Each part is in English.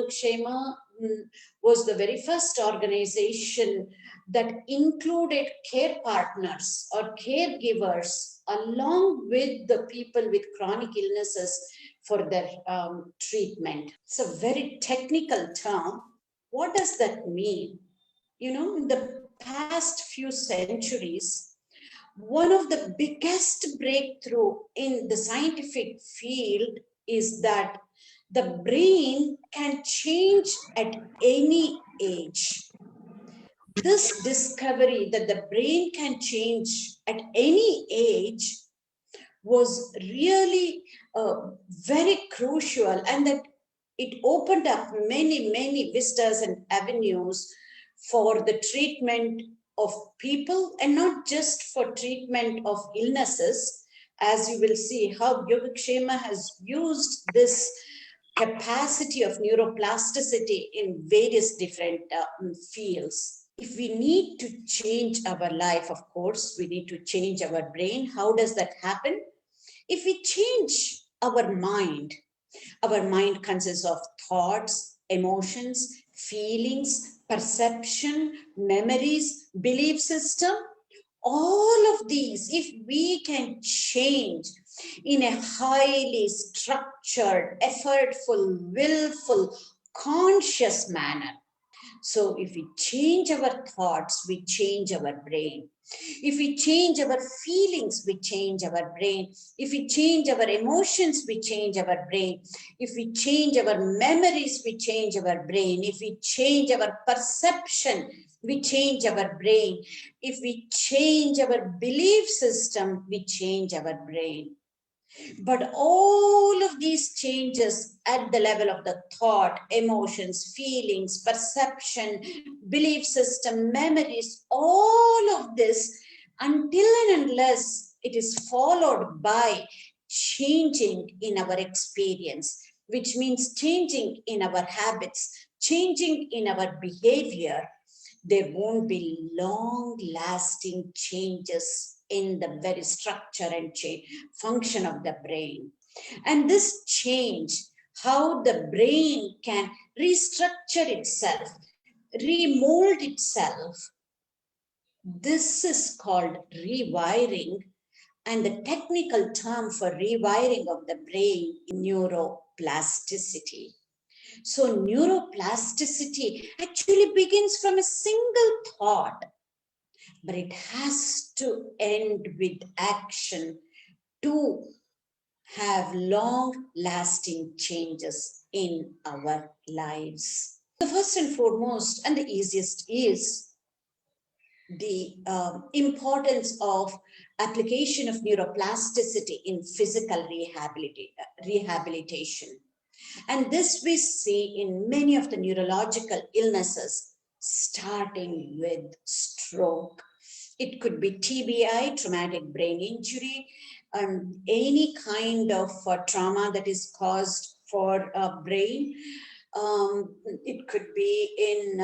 Yogakshema was the very first organization that included care partners or caregivers along with the people with chronic illnesses for their treatment. It's a very technical term. What does that mean? You know, in the past few centuries, one of the biggest breakthrough in the scientific field is that the brain can change at any age. This discovery that the brain can change at any age was really very crucial, and that it opened up many vistas and avenues for the treatment of people, and not just for treatment of illnesses, as you will see how Yogakshema has used this capacity of neuroplasticity in various different fields. If we need to change our life, of course, we need to change our brain. How does that happen? If we change our mind consists of thoughts, emotions, feelings, perception, memories, belief system. All of these, if we can change in a highly structured, effortful, willful, conscious manner. So if we change our thoughts, we change our brain. If we change our feelings, we change our brain. If we change our emotions, we change our brain. If we change our memories, we change our brain. If we change our perception, we change our brain. If we change our belief system, we change our brain. But all of these changes at the level of the thought, emotions, feelings, perception, belief system, memories, all of this, until and unless it is followed by changing in our experience, which means changing in our habits, changing in our behavior, there won't be long-lasting changes in the very structure and function of the brain. And this change, how the brain can restructure itself, remold itself, this is called rewiring. And the technical term for rewiring of the brain is neuroplasticity. So neuroplasticity actually begins from a single thought, but it has to end with action to have long-lasting changes in our lives. The first and foremost and the easiest is the importance of application of neuroplasticity in physical rehabilitation. And this we see in many of the neurological illnesses, starting with stroke. It could be TBI, traumatic brain injury, any kind of trauma that is caused for brain. It could be in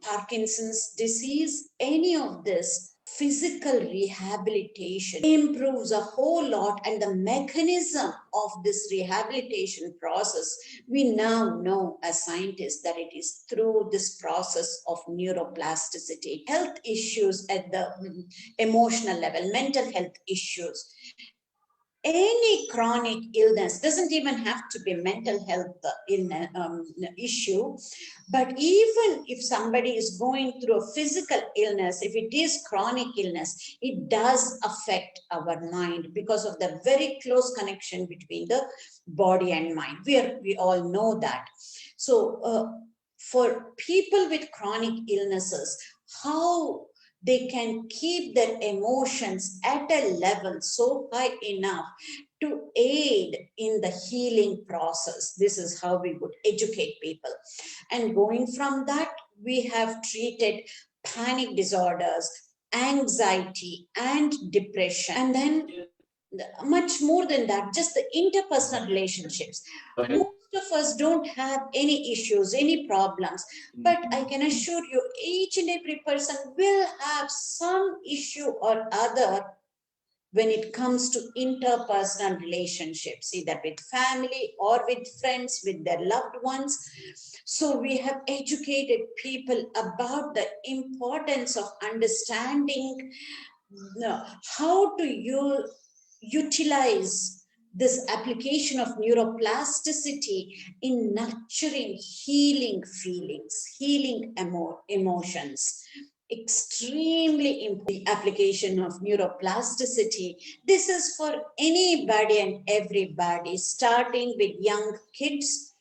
Parkinson's disease. Any of this physical rehabilitation improves a whole lot, and the mechanism of this rehabilitation process, we now know as scientists that it is through this process of neuroplasticity. Health issues at the emotional level, mental health issues, any chronic illness, doesn't even have to be mental health issue, but even if somebody is going through a physical illness, if it is chronic illness, it does affect our mind because of the very close connection between the body and mind. We all know that. So for people with chronic illnesses, how they can keep their emotions at a level so high enough to aid in the healing process. This is how we would educate people. And going from that, we have treated panic disorders, anxiety, and depression. And then much more than that, just the interpersonal relationships. Most of us don't have any issues, any problems, but I can assure you each and every person will have some issue or other when it comes to interpersonal relationships, either with family or with friends, with their loved ones. So we have educated people about the importance of understanding how to utilize this application of neuroplasticity in nurturing healing feelings, healing emotions. Extremely important, the application of neuroplasticity. This is for anybody and everybody, starting with young kids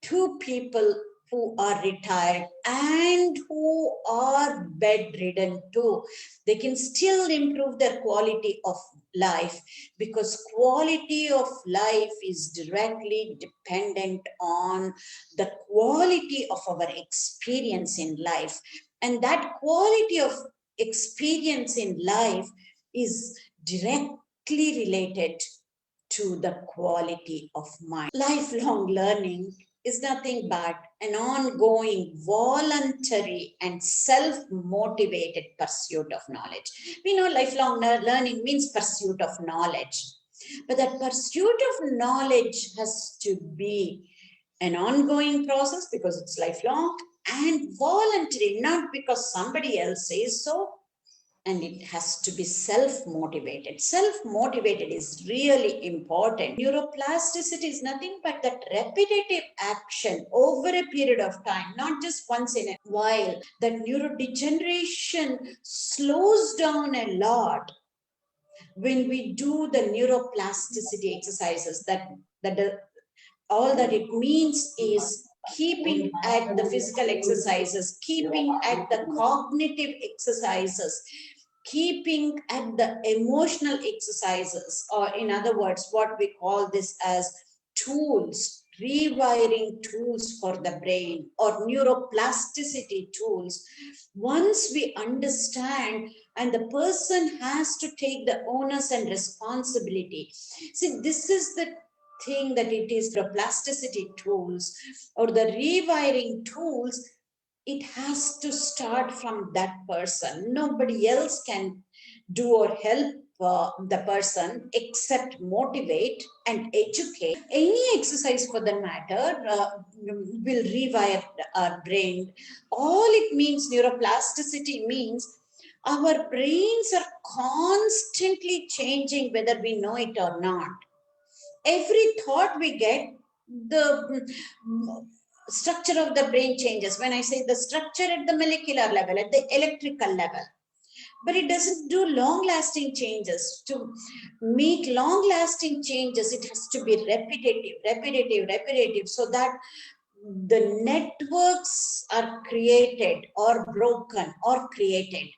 to people who are retired and who are bedridden too. They can still improve their quality of life, because quality of life is directly dependent on the quality of our experience in life. And that quality of experience in life is directly related to the quality of mind. Lifelong learning is nothing but an ongoing, voluntary, and self motivated pursuit of knowledge. We know lifelong learning means pursuit of knowledge, but that pursuit of knowledge has to be an ongoing process because it's lifelong, and voluntary, not because somebody else says so, and it has to be self-motivated. Self-motivated is really important. Neuroplasticity is nothing but that repetitive action over a period of time, not just once in a while. That neurodegeneration slows down a lot when we do the neuroplasticity exercises. All that it means is keeping at the physical exercises, keeping at the cognitive exercises, keeping at the emotional exercises, or in other words, what we call this as tools, rewiring tools for the brain, or neuroplasticity tools. Once we understand, and the person has to take the onus and responsibility. See, this is the thing, that it is the plasticity tools or the rewiring tools. It has to start from that person. Nobody else can do or help the person except motivate and educate. Any exercise for the matter will rewire our brain. All it means, neuroplasticity means, our brains are constantly changing whether we know it or not. Every thought we get, the structure of the brain changes. When I say the structure at the molecular level, at the electrical level, but it doesn't do long lasting changes. To make long lasting changes, it has to be repetitive, so that the networks are created or broken or created.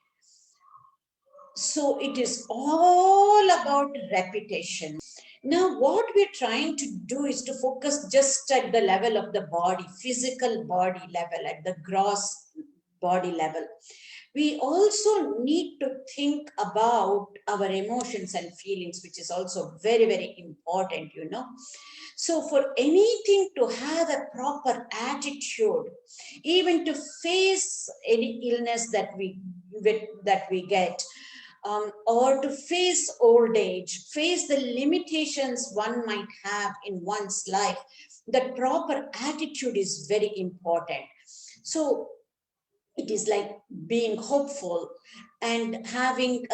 So it is all about repetition. Now, what we're trying to do is to focus just at the level of the body, physical body level, at the gross body level. We also need to think about our emotions and feelings, which is also very, very important, you know. So for anything to have a proper attitude, even to face any illness that we get, or to face old age, face the limitations one might have in one's life, that proper attitude is very important. So it is like being hopeful and having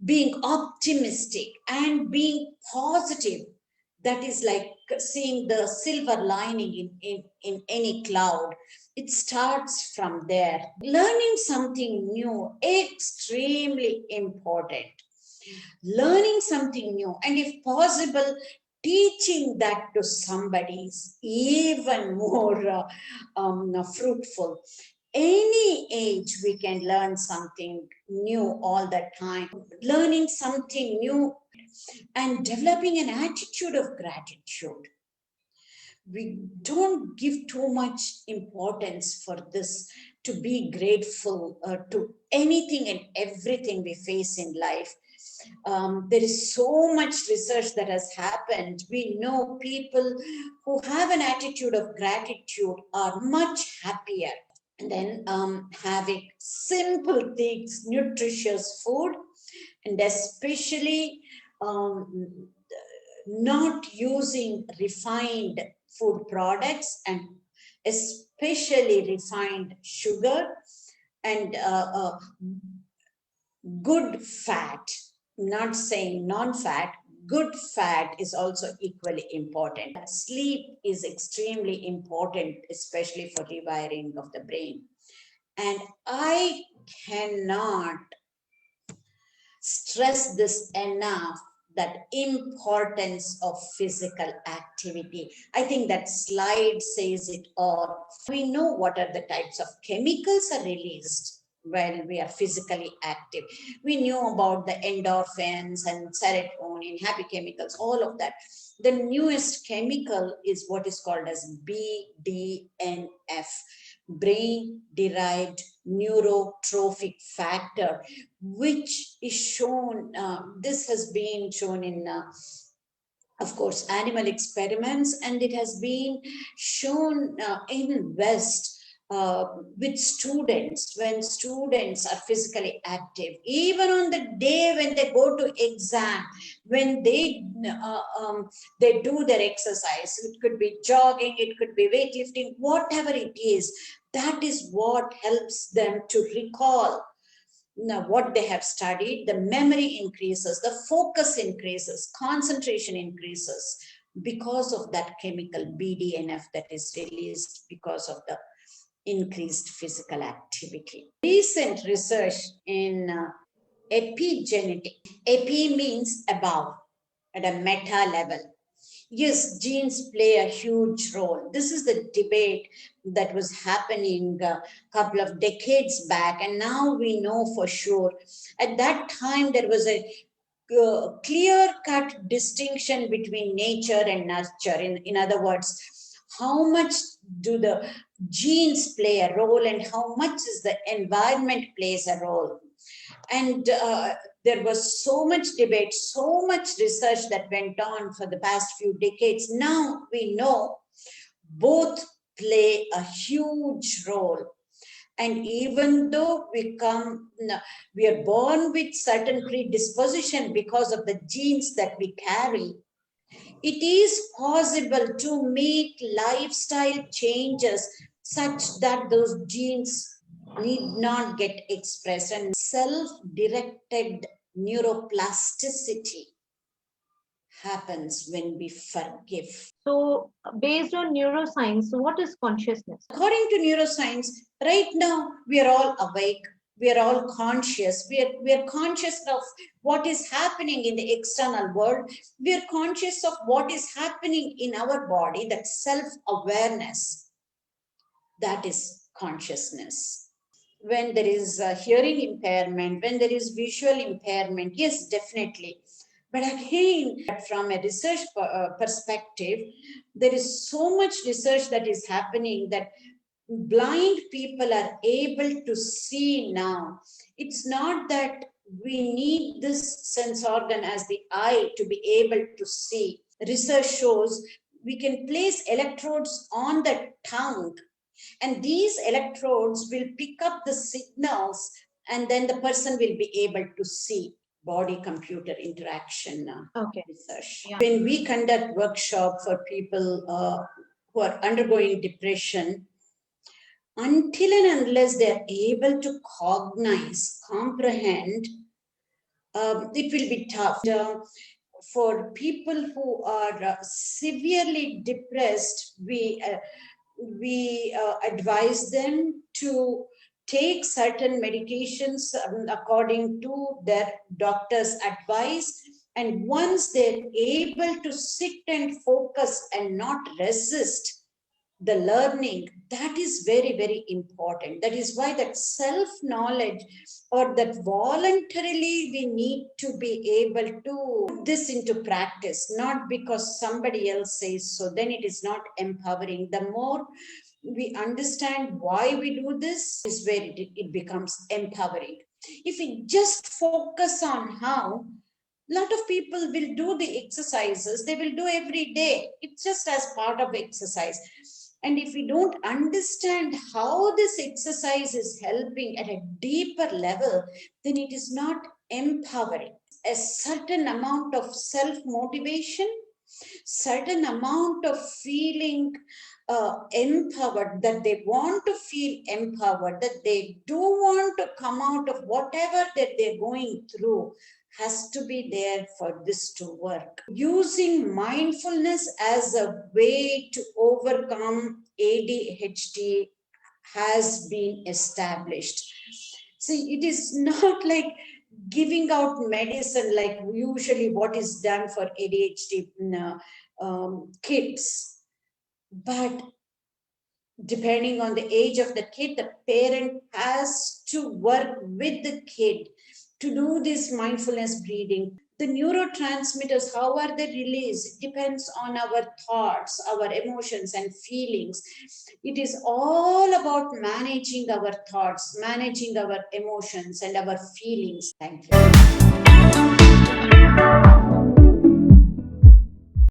being optimistic and being positive. That is like seeing the silver lining in any cloud. It starts from there. Learning something new, extremely important. Learning something new, and if possible, teaching that to somebody is even more fruitful. Any age we can learn something new all the time. Learning something new and developing an attitude of gratitude. We don't give too much importance for this, to be grateful to anything and everything we face in life. There is so much research that has happened. We know people who have an attitude of gratitude are much happier. And then having simple things, nutritious food, and especially not using refined food products, and especially refined sugar, and good fat, not saying non-fat, good fat is also equally important. Sleep is extremely important, especially for rewiring of the brain. And I cannot stress this enough, that importance of physical activity. I think that slide says it all. We know what are the types of chemicals are released while we are physically active. We knew about the endorphins and serotonin, happy chemicals, all of that. The newest chemical is what is called as BDNF, brain derived neurotrophic factor, which is shown, this has been shown in, of course, animal experiments, and it has been shown in West with students, when students are physically active, even on the day when they go to exam, when they do their exercise, it could be jogging, it could be weightlifting, whatever it is, that is what helps them to recall now what they have studied. The memory increases, the focus increases, concentration increases because of that chemical BDNF that is released because of the increased physical activity. Recent research in epigenetic, epi means above, at a meta level. Yes, genes play a huge role. This is the debate that was happening a couple of decades back, and now we know for sure. At that time, there was a clear-cut distinction between nature and nurture. In other words, how much do the genes play a role, and how much is the environment plays a role? And there was so much debate, so much research that went on for the past few decades. Now we know both play a huge role. And even though we are born with certain predisposition because of the genes that we carry, it is possible to make lifestyle changes such that those genes need not get expressed, and self-directed neuroplasticity happens when we forgive. So, based on neuroscience, what is consciousness? According to neuroscience, right now we are all awake, we are all conscious, we are conscious of what is happening in the external world, we are conscious of what is happening in our body. That self-awareness, that is consciousness. When there is a hearing impairment, when there is visual impairment, yes, definitely. But again, from a research perspective, there is so much research that is happening that blind people are able to see now. It's not that we need this sense organ as the eye to be able to see. Research shows we can place electrodes on the tongue, and these electrodes will pick up the signals, and then the person will be able to see. Body computer interaction research. Yeah. When we conduct workshop for people who are undergoing depression, until and unless they're able to cognize, comprehend, it will be tough. For people who are severely depressed, we advise them to take certain medications according to their doctor's advice. And once they're able to sit and focus and not resist the learning, that is very, very important. That is why that self-knowledge, or that voluntarily we need to be able to put this into practice, not because somebody else says so, then it is not empowering. The more we understand why we do this is where it becomes empowering. If we just focus on how, a lot of people will do the exercises, they will do every day. It's just as part of exercise. And if we don't understand how this exercise is helping at a deeper level, then it is not empowering. a certain amount of self-motivation, certain amount of feeling empowered, that they want to feel empowered, that they do want to come out of whatever that they're going through, has to be there for this to work. Using mindfulness as a way to overcome ADHD has been established. See, it is not like giving out medicine like usually what is done for ADHD kids. But depending on the age of the kid, the parent has to work with the kid to do this mindfulness breathing. The neurotransmitters, how are they released? It depends on our thoughts, our emotions, and feelings. It is all about managing our thoughts, managing our emotions, and our feelings. Thank you.